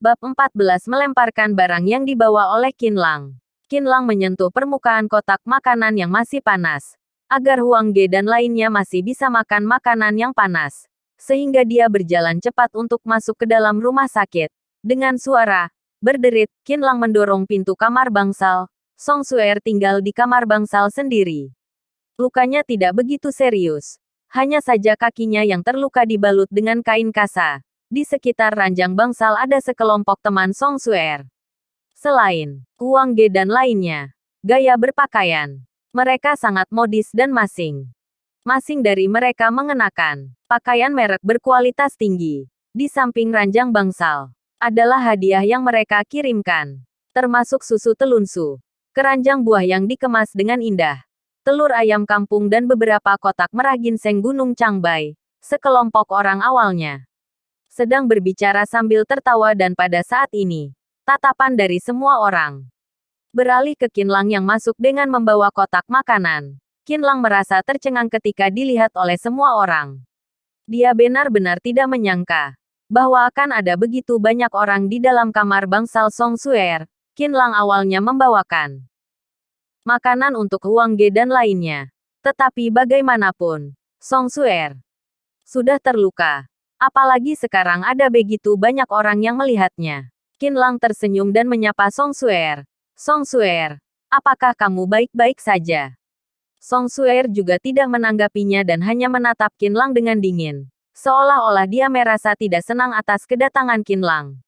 Bab 14 melemparkan barang yang dibawa oleh Qin Lang. Qin Lang menyentuh permukaan kotak makanan yang masih panas, agar Huang Ge dan lainnya masih bisa makan makanan yang panas. Sehingga dia berjalan cepat untuk masuk ke dalam rumah sakit. Dengan suara berderit, Qin Lang mendorong pintu kamar bangsal. Song Suer tinggal di kamar bangsal sendiri. Lukanya tidak begitu serius. Hanya saja kakinya yang terluka dibalut dengan kain kasa. Di sekitar ranjang bangsal ada sekelompok teman Song Suer. Selain Huang Ge dan lainnya, gaya berpakaian mereka sangat modis dan masing dari mereka mengenakan pakaian merek berkualitas tinggi. Di samping ranjang bangsal, adalah hadiah yang mereka kirimkan, termasuk susu telunsu, keranjang buah yang dikemas dengan indah, telur ayam kampung dan beberapa kotak merah ginseng gunung Changbai. Sekelompok orang awalnya sedang berbicara sambil tertawa dan pada saat ini, tatapan dari semua orang beralih ke Qin Lang yang masuk dengan membawa kotak makanan. Qin Lang merasa tercengang ketika dilihat oleh semua orang. Dia benar-benar tidak menyangka bahwa akan ada begitu banyak orang di dalam kamar bangsal Song Suer. Qin Lang awalnya membawakan makanan untuk Huang Ge dan lainnya. Tetapi bagaimanapun, Song Suer sudah terluka. Apalagi sekarang ada begitu banyak orang yang melihatnya. Qin Lang tersenyum dan menyapa Song Suer. Song Suer, apakah kamu baik-baik saja? Song Suer juga tidak menanggapinya dan hanya menatap Qin Lang dengan dingin. Seolah-olah dia merasa tidak senang atas kedatangan Qin Lang.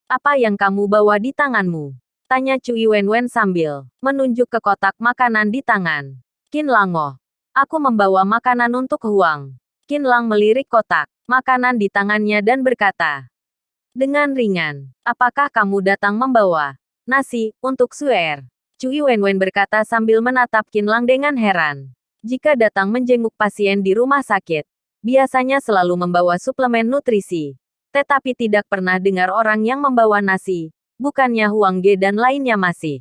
Apa yang kamu bawa di tanganmu? Tanya Cui Wenwen sambil menunjuk ke kotak makanan di tangan Qin Lang. Oh, aku membawa makanan untuk Huang. Qin Lang melirik kotak makanan di tangannya dan berkata dengan ringan, apakah kamu datang membawa nasi untuk Suer? Cui Wenwen berkata sambil menatap Qin Lang dengan heran. Jika datang menjenguk pasien di rumah sakit, biasanya selalu membawa suplemen nutrisi. Tetapi tidak pernah dengar orang yang membawa nasi. Bukannya Huang Ge dan lainnya masih.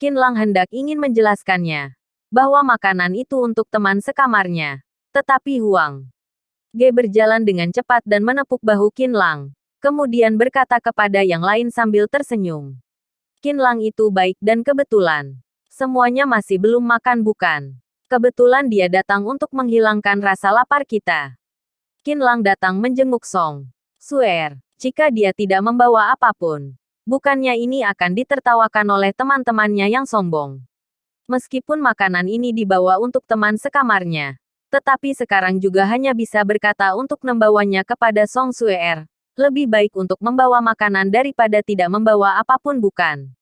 Qin Lang hendak ingin menjelaskannya bahwa makanan itu untuk teman sekamarnya. Tetapi Huang Ge berjalan dengan cepat dan menepuk bahu Qin Lang. Kemudian berkata kepada yang lain sambil tersenyum. Qin Lang itu baik dan kebetulan. Semuanya masih belum makan bukan? Kebetulan dia datang untuk menghilangkan rasa lapar kita. Qin Lang datang menjenguk Song Suer. Jika dia tidak membawa apapun, bukannya ini akan ditertawakan oleh teman-temannya yang sombong. Meskipun makanan ini dibawa untuk teman sekamarnya, tetapi sekarang juga hanya bisa berkata untuk membawanya kepada Song Suer. Lebih baik untuk membawa makanan daripada tidak membawa apapun bukan?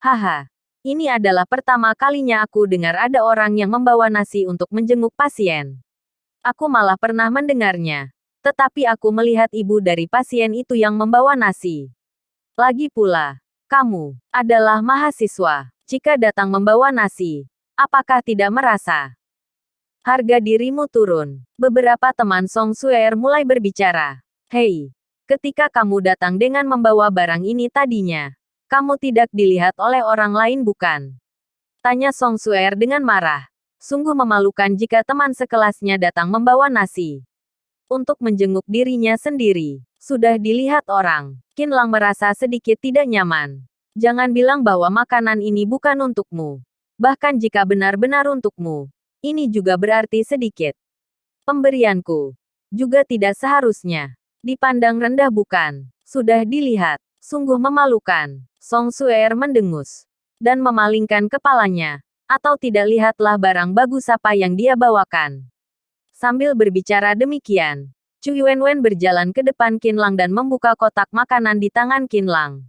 Haha. Ini adalah pertama kalinya aku dengar ada orang yang membawa nasi untuk menjenguk pasien. Aku malah pernah mendengarnya. Tetapi aku melihat ibu dari pasien itu yang membawa nasi. Lagi pula, kamu adalah mahasiswa. Jika datang membawa nasi, apakah tidak merasa harga dirimu turun? Beberapa teman Song Suer mulai berbicara. Hei, ketika kamu datang dengan membawa barang ini tadinya, kamu tidak dilihat oleh orang lain bukan? Tanya Song Suer dengan marah. Sungguh memalukan jika teman sekelasnya datang membawa nasi untuk menjenguk dirinya sendiri. Sudah dilihat orang. Qin Lang merasa sedikit tidak nyaman. Jangan bilang bahwa makanan ini bukan untukmu. Bahkan jika benar-benar untukmu, ini juga berarti sedikit. Pemberianku juga tidak seharusnya dipandang rendah bukan? Sudah dilihat. Sungguh memalukan. Song Suer mendengus dan memalingkan kepalanya. Atau tidak lihatlah barang bagus apa yang dia bawakan. Sambil berbicara demikian, Cui Wenwen berjalan ke depan Qin Lang dan membuka kotak makanan di tangan Qin Lang.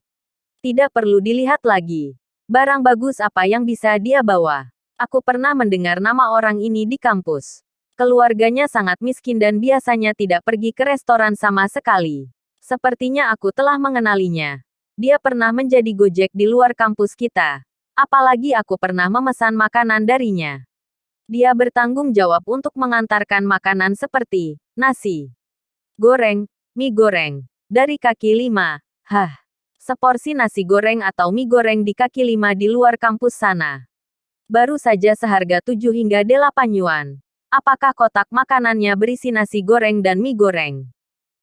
Tidak perlu dilihat lagi. Barang bagus apa yang bisa dia bawa. Aku pernah mendengar nama orang ini di kampus. Keluarganya sangat miskin dan biasanya tidak pergi ke restoran sama sekali. Sepertinya aku telah mengenalinya. Dia pernah menjadi gojek di luar kampus kita. Apalagi aku pernah memesan makanan darinya. Dia bertanggung jawab untuk mengantarkan makanan seperti nasi goreng, mie goreng, dari kaki lima. Hah, seporsi nasi goreng atau mie goreng di kaki lima di luar kampus sana. Baru saja seharga 7 hingga 8 yuan. Apakah kotak makanannya berisi nasi goreng dan mie goreng?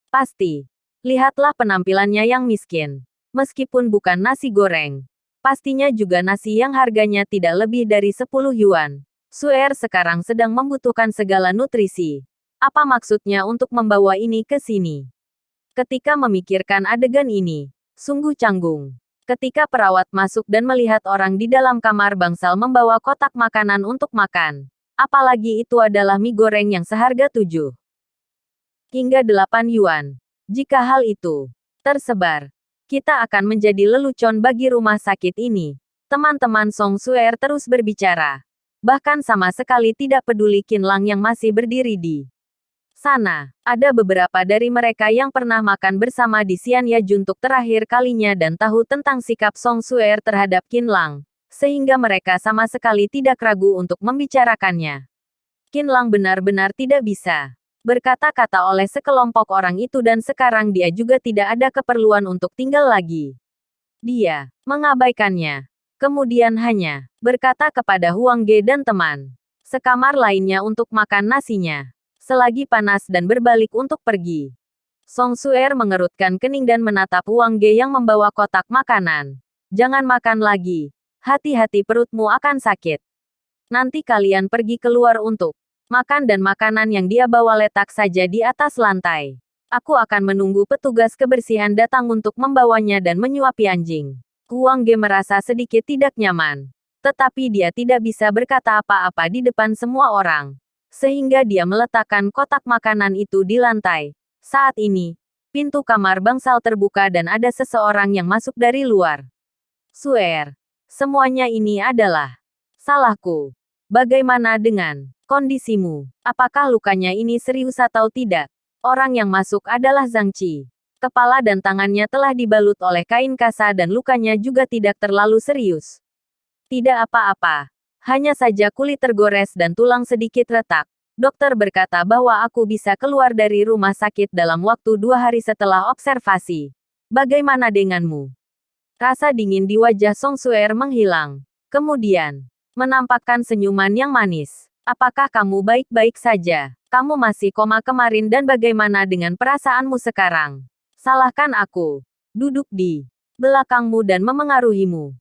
Pasti. Lihatlah penampilannya yang miskin. Meskipun bukan nasi goreng, pastinya juga nasi yang harganya tidak lebih dari 10 yuan. Suer sekarang sedang membutuhkan segala nutrisi. Apa maksudnya untuk membawa ini ke sini? Ketika memikirkan adegan ini, sungguh canggung. Ketika perawat masuk dan melihat orang di dalam kamar bangsal membawa kotak makanan untuk makan. Apalagi itu adalah mie goreng yang seharga 7 hingga 8 yuan. Jika hal itu tersebar, kita akan menjadi lelucon bagi rumah sakit ini. Teman-teman Song Suer terus berbicara. Bahkan sama sekali tidak peduli Qin Lang yang masih berdiri di sana. Ada beberapa dari mereka yang pernah makan bersama di Xian Ya Juntuk terakhir kalinya dan tahu tentang sikap Song Suer terhadap Qin Lang, sehingga mereka sama sekali tidak ragu untuk membicarakannya. Qin Lang benar-benar tidak bisa berkata-kata oleh sekelompok orang itu dan sekarang dia juga tidak ada keperluan untuk tinggal lagi. Dia mengabaikannya. Kemudian hanya berkata kepada Huang Ge dan teman sekamar lainnya untuk makan nasinya selagi panas dan berbalik untuk pergi. Song Suer mengerutkan kening dan menatap Huang Ge yang membawa kotak makanan. Jangan makan lagi. Hati-hati perutmu akan sakit. Nanti kalian pergi keluar untuk makan dan makanan yang dia bawa letak saja di atas lantai. Aku akan menunggu petugas kebersihan datang untuk membawanya dan menyuapi anjing. Huang Ge merasa sedikit tidak nyaman. Tetapi dia tidak bisa berkata apa-apa di depan semua orang. Sehingga dia meletakkan kotak makanan itu di lantai. Saat ini, pintu kamar bangsal terbuka dan ada seseorang yang masuk dari luar. Suer, semuanya ini adalah salahku. Bagaimana dengan kondisimu? Apakah lukanya ini serius atau tidak? Orang yang masuk adalah Zhang Qi. Kepala dan tangannya telah dibalut oleh kain kasa dan lukanya juga tidak terlalu serius. Tidak apa-apa. Hanya saja kulit tergores dan tulang sedikit retak. Dokter berkata bahwa aku bisa keluar dari rumah sakit dalam waktu 2 hari setelah observasi. Bagaimana denganmu? Rasa dingin di wajah Song Suer menghilang. Kemudian, menampakkan senyuman yang manis. Apakah kamu baik-baik saja? Kamu masih koma kemarin dan bagaimana dengan perasaanmu sekarang? Salahkan aku. Duduk di belakangmu dan memengaruhimu.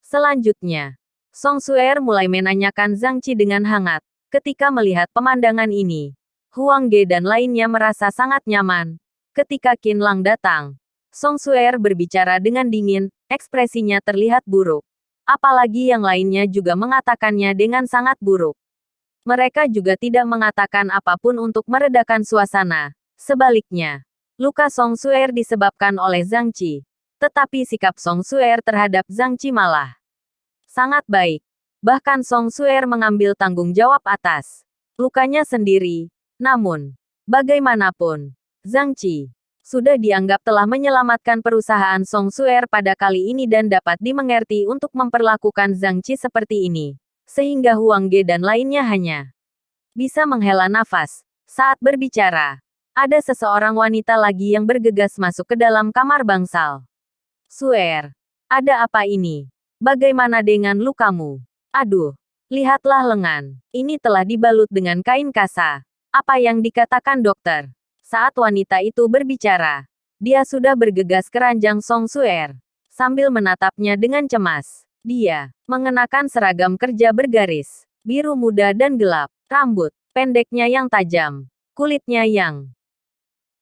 Selanjutnya, Song Suer mulai menanyakan Zhang Qi dengan hangat. Ketika melihat pemandangan ini, Huang Ge dan lainnya merasa sangat nyaman. Ketika Qin Lang datang, Song Suer berbicara dengan dingin, ekspresinya terlihat buruk. Apalagi yang lainnya juga mengatakannya dengan sangat buruk. Mereka juga tidak mengatakan apapun untuk meredakan suasana. Sebaliknya, luka Song Suer disebabkan oleh Zhang Qi. Tetapi sikap Song Suer terhadap Zhang Qi malah sangat baik. Bahkan Song Suer mengambil tanggung jawab atas lukanya sendiri. Namun, bagaimanapun, Zhang Qi sudah dianggap telah menyelamatkan perusahaan Song Suer pada kali ini dan dapat dimengerti untuk memperlakukan Zhang Qi seperti ini. Sehingga Huang Ge dan lainnya hanya bisa menghela nafas. Saat berbicara, ada seseorang wanita lagi yang bergegas masuk ke dalam kamar bangsal. Suer, ada apa ini? Bagaimana dengan lukamu? Aduh, lihatlah lengan. Ini telah dibalut dengan kain kasa. Apa yang dikatakan dokter? Saat wanita itu berbicara, dia sudah bergegas ke ranjang Song Suer. Sambil menatapnya dengan cemas. Dia mengenakan seragam kerja bergaris, biru muda dan gelap. Rambut pendeknya yang tajam. Kulitnya yang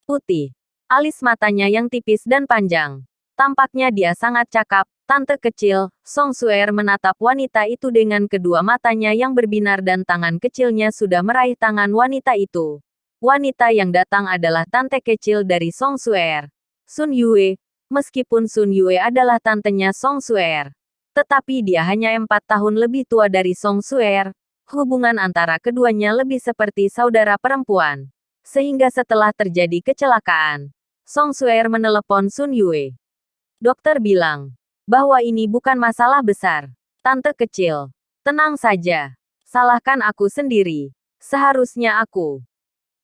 putih. Alis matanya yang tipis dan panjang. Tampaknya dia sangat cakap. Tante kecil, Song Suer menatap wanita itu dengan kedua matanya yang berbinar dan tangan kecilnya sudah meraih tangan wanita itu. Wanita yang datang adalah tante kecil dari Song Suer, Sun Yue. Meskipun Sun Yue adalah tantenya Song Suer, tetapi dia hanya 4 tahun lebih tua dari Song Suer. Hubungan antara keduanya lebih seperti saudara perempuan. Sehingga setelah terjadi kecelakaan, Song Suer menelepon Sun Yue. Dokter bilang bahwa ini bukan masalah besar. Tante kecil, tenang saja. Salahkan aku sendiri. Seharusnya aku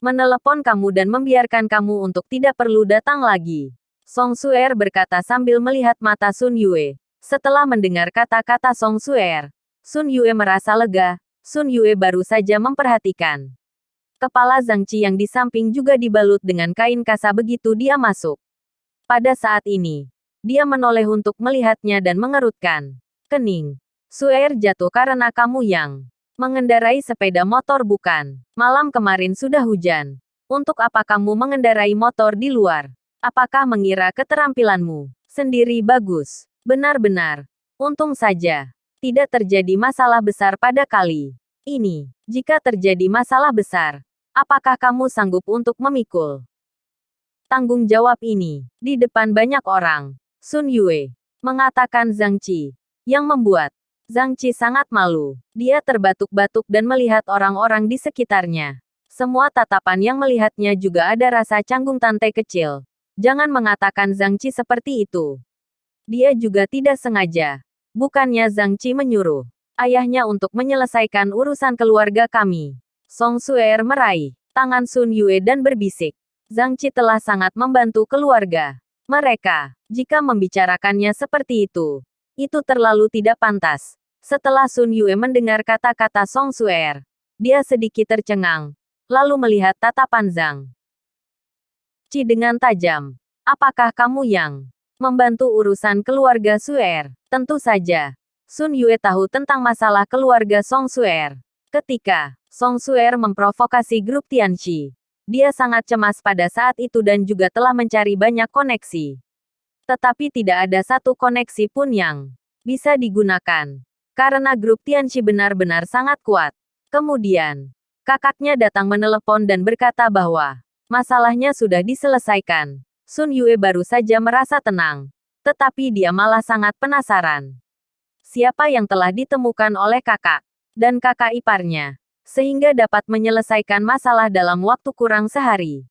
menelepon kamu dan membiarkan kamu untuk tidak perlu datang lagi. Song Suer berkata sambil melihat mata Sun Yue. Setelah mendengar kata-kata Song Suer, Sun Yue merasa lega. Sun Yue baru saja memperhatikan kepala Zhang Qi yang di samping juga dibalut dengan kain kasa begitu dia masuk. Pada saat ini, Dia menoleh untuk melihatnya dan mengerutkan kening. Suer jatuh karena kamu yang mengendarai sepeda motor bukan? Malam kemarin sudah hujan. Untuk apa kamu mengendarai motor di luar? Apakah mengira keterampilanmu sendiri bagus? Benar-benar. Untung saja. Tidak terjadi masalah besar pada kali ini. Jika terjadi masalah besar, apakah kamu sanggup untuk memikul tanggung jawab ini di depan banyak orang? Sun Yue mengatakan Zhang Qi, yang membuat Zhang Qi sangat malu. Dia terbatuk-batuk dan melihat orang-orang di sekitarnya. Semua tatapan yang melihatnya juga ada rasa canggung tante kecil. Jangan mengatakan Zhang Qi seperti itu. Dia juga tidak sengaja. Bukannya Zhang Qi menyuruh ayahnya untuk menyelesaikan urusan keluarga kami. Song Suer meraih tangan Sun Yue dan berbisik. Zhang Qi telah sangat membantu keluarga mereka. Jika membicarakannya seperti itu terlalu tidak pantas. Setelah Sun Yue mendengar kata-kata Song Suer, dia sedikit tercengang, lalu melihat tatapan Zhang Qi dengan tajam. Apakah kamu yang membantu urusan keluarga Suer? Tentu saja. Sun Yue tahu tentang masalah keluarga Song Suer. Ketika Song Suer memprovokasi grup Tianqi, dia sangat cemas pada saat itu dan juga telah mencari banyak koneksi. Tetapi tidak ada satu koneksi pun yang bisa digunakan. Karena grup Tianqi benar-benar sangat kuat. Kemudian, kakaknya datang menelepon dan berkata bahwa masalahnya sudah diselesaikan. Sun Yue baru saja merasa tenang. Tetapi dia malah sangat penasaran. Siapa yang telah ditemukan oleh kakak dan kakak iparnya, sehingga dapat menyelesaikan masalah dalam waktu kurang sehari?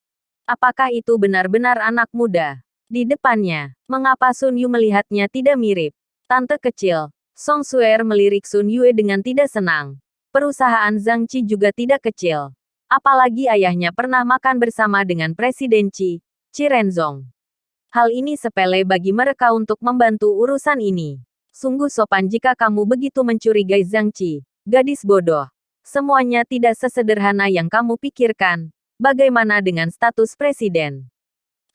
Apakah itu benar-benar anak muda di depannya? Mengapa Sun Yu melihatnya tidak mirip tante kecil? Song Suer melirik Sun Yue dengan tidak senang. Perusahaan Zhang Qi juga tidak kecil. Apalagi ayahnya pernah makan bersama dengan Presiden Qi Renzong. Hal ini sepele bagi mereka untuk membantu urusan ini. Sungguh sopan jika kamu begitu mencurigai Zhang Qi, gadis bodoh. Semuanya tidak sesederhana yang kamu pikirkan. Bagaimana dengan status presiden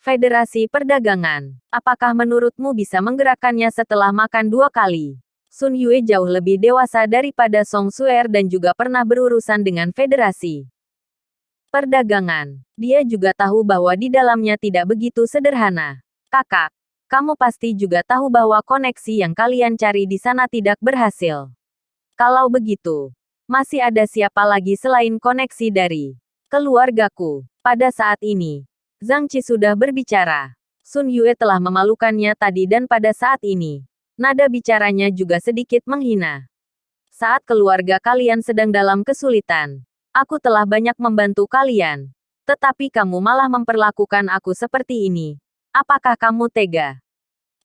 Federasi Perdagangan? Apakah menurutmu bisa menggerakkannya setelah makan 2 kali? Sun Yue jauh lebih dewasa daripada Song Suer dan juga pernah berurusan dengan Federasi Perdagangan. Dia juga tahu bahwa di dalamnya tidak begitu sederhana. Kakak, kamu pasti juga tahu bahwa koneksi yang kalian cari di sana tidak berhasil. Kalau begitu, masih ada siapa lagi selain koneksi dari keluargaku? Pada saat ini, Zhang Qi sudah berbicara. Sun Yue telah memalukannya tadi dan pada saat ini, nada bicaranya juga sedikit menghina. Saat keluarga kalian sedang dalam kesulitan, aku telah banyak membantu kalian. Tetapi kamu malah memperlakukan aku seperti ini. Apakah kamu tega?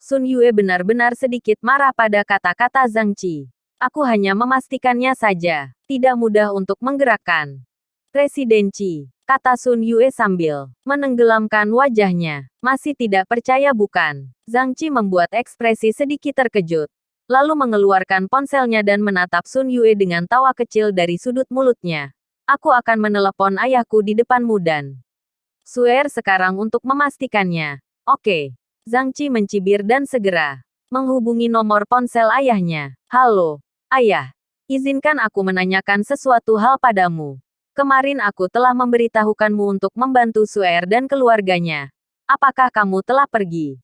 Sun Yue benar-benar sedikit marah pada kata-kata Zhang Qi. Aku hanya memastikannya saja. Tidak mudah untuk menggerakkan Presiden Qi, kata Sun Yue sambil menenggelamkan wajahnya. Masih tidak percaya bukan? Zhang Qi membuat ekspresi sedikit terkejut. Lalu mengeluarkan ponselnya dan menatap Sun Yue dengan tawa kecil dari sudut mulutnya. Aku akan menelepon ayahku di depanmu dan Suer sekarang untuk memastikannya. Oke. Zhang Qi mencibir dan segera menghubungi nomor ponsel ayahnya. Halo, ayah. Izinkan aku menanyakan sesuatu hal padamu. Kemarin aku telah memberitahukanmu untuk membantu Suer dan keluarganya. Apakah kamu telah pergi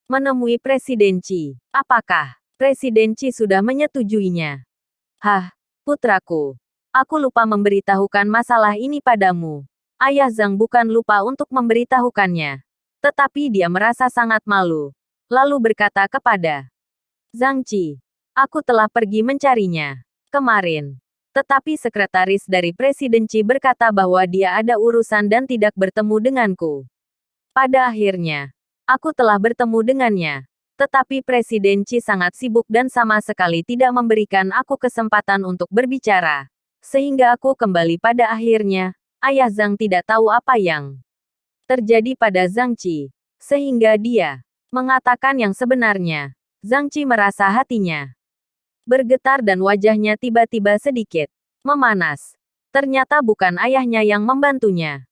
menemui Presiden Qi? Apakah Presiden Qi sudah menyetujuinya? Hah, putraku. Aku lupa memberitahukan masalah ini padamu. Ayah Zhang bukan lupa untuk memberitahukannya. Tetapi dia merasa sangat malu. Lalu berkata kepada Zhang Qi, aku telah pergi mencarinya kemarin. Tetapi sekretaris dari Presiden Qi berkata bahwa dia ada urusan dan tidak bertemu denganku. Pada akhirnya, aku telah bertemu dengannya. Tetapi Presiden Qi sangat sibuk dan sama sekali tidak memberikan aku kesempatan untuk berbicara. Sehingga aku kembali pada akhirnya. Ayah Zhang tidak tahu apa yang terjadi pada Zhang Qi, sehingga dia mengatakan yang sebenarnya. Zhang Qi merasa hatinya bergetar dan wajahnya tiba-tiba sedikit memanas. Ternyata bukan ayahnya yang membantunya.